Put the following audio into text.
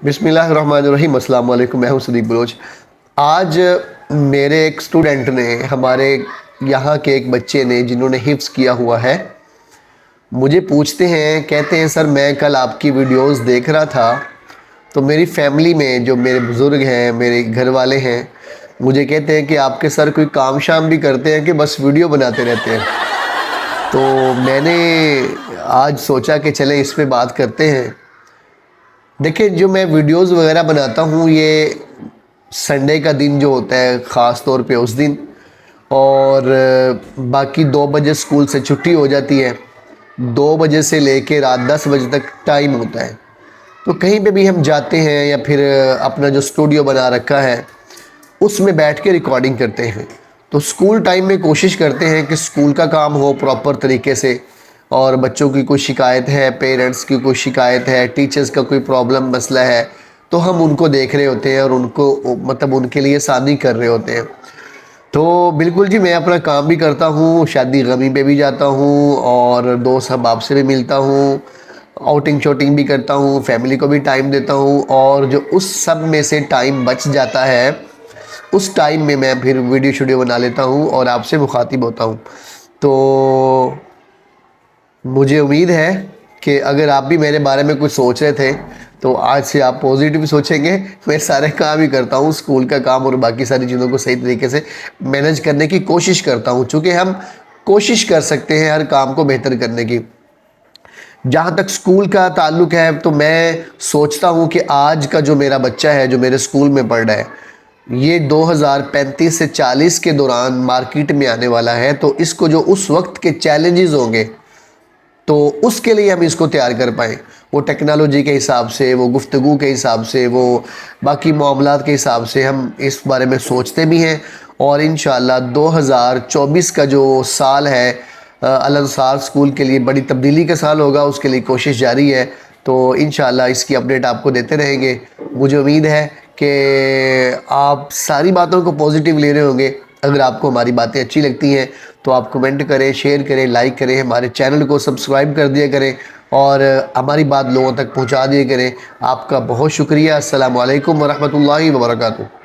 बिस्मिल्लाहिर्रहमानिर्रहीम। अस्सलाम वालेकुम। मैं हूं सदीक बलोच। आज मेरे एक स्टूडेंट ने, हमारे यहाँ के एक बच्चे ने जिन्होंने हिफ्ज़ किया हुआ है, मुझे पूछते हैं, कहते हैं सर मैं कल आपकी वीडियोस देख रहा था तो मेरी फैमिली में जो मेरे बुज़ुर्ग हैं, मेरे घर वाले हैं, मुझे कहते हैं कि आपके सर कोई काम शाम भी करते हैं कि बस वीडियो बनाते रहते हैं। तो मैंने आज सोचा कि चलें इस पे बात करते हैं। देखिए, जो मैं वीडियोस वगैरह बनाता हूँ ये संडे का दिन जो होता है ख़ास तौर पे उस दिन, और बाकी 2 बजे स्कूल से छुट्टी हो जाती है। 2 बजे से लेके रात 10 बजे तक टाइम होता है। तो कहीं पे भी हम जाते हैं या फिर अपना जो स्टूडियो बना रखा है उसमें बैठ के रिकॉर्डिंग करते हैं। तो स्कूल टाइम में कोशिश करते हैं कि स्कूल का काम हो प्रॉपर तरीके से, और बच्चों की कोई शिकायत है, पेरेंट्स की कोई शिकायत है, टीचर्स का कोई प्रॉब्लम मसला है, तो हम उनको देख रहे होते हैं और उनको मतलब उनके लिए शादी कर रहे होते हैं। तो बिल्कुल जी, मैं अपना काम भी करता हूँ, शादी गमी पे भी जाता हूँ और दोस्त अहबाब से भी मिलता हूँ, आउटिंग शॉटिंग भी करता हूँ, फैमिली को भी टाइम देता हूँ, और जो उस सब में से टाइम बच जाता है उस टाइम में मैं फिर वीडियो शूडियो बना लेता हूँ और आपसे मुखातिब होता हूँ। तो मुझे उम्मीद है कि अगर आप भी मेरे बारे में कुछ सोच रहे थे तो आज से आप पॉजिटिव सोचेंगे। मैं सारे काम ही करता हूँ, स्कूल का काम और बाकी सारी चीज़ों को सही तरीके से मैनेज करने की कोशिश करता हूँ, चूँकि हम कोशिश कर सकते हैं हर काम को बेहतर करने की। जहाँ तक स्कूल का ताल्लुक़ है तो मैं सोचता हूँ कि आज का जो मेरा बच्चा है, जो मेरे स्कूल में पढ़ रहा है, ये 2035 से 40 के दौरान मार्केट में आने वाला है। तो इसको जो उस वक्त के चैलेंजेस होंगे तो उसके लिए हम इसको तैयार कर पाएँ, वो टेक्नोलॉजी के हिसाब से, वो गुफ्तगू के हिसाब से, वो बाकी मामलात के हिसाब से हम इस बारे में सोचते भी हैं। और इंशाअल्लाह 2024 का जो साल है अल अंसार स्कूल के लिए बड़ी तब्दीली का साल होगा, उसके लिए कोशिश जारी है। तो इंशाअल्लाह इसकी अपडेट आपको देते रहेंगे। मुझे उम्मीद है कि आप सारी बातों को पॉजिटिव ले रहे होंगे। अगर आपको हमारी बातें अच्छी लगती हैं तो आप कमेंट करें, शेयर करें, लाइक करें, हमारे चैनल को सब्सक्राइब कर दिया करें और हमारी बात लोगों तक पहुंचा दिया करें। आपका बहुत शुक्रिया। अस्सलामु अलैकुम वरहमतुल्लाहि वबरकातुहू।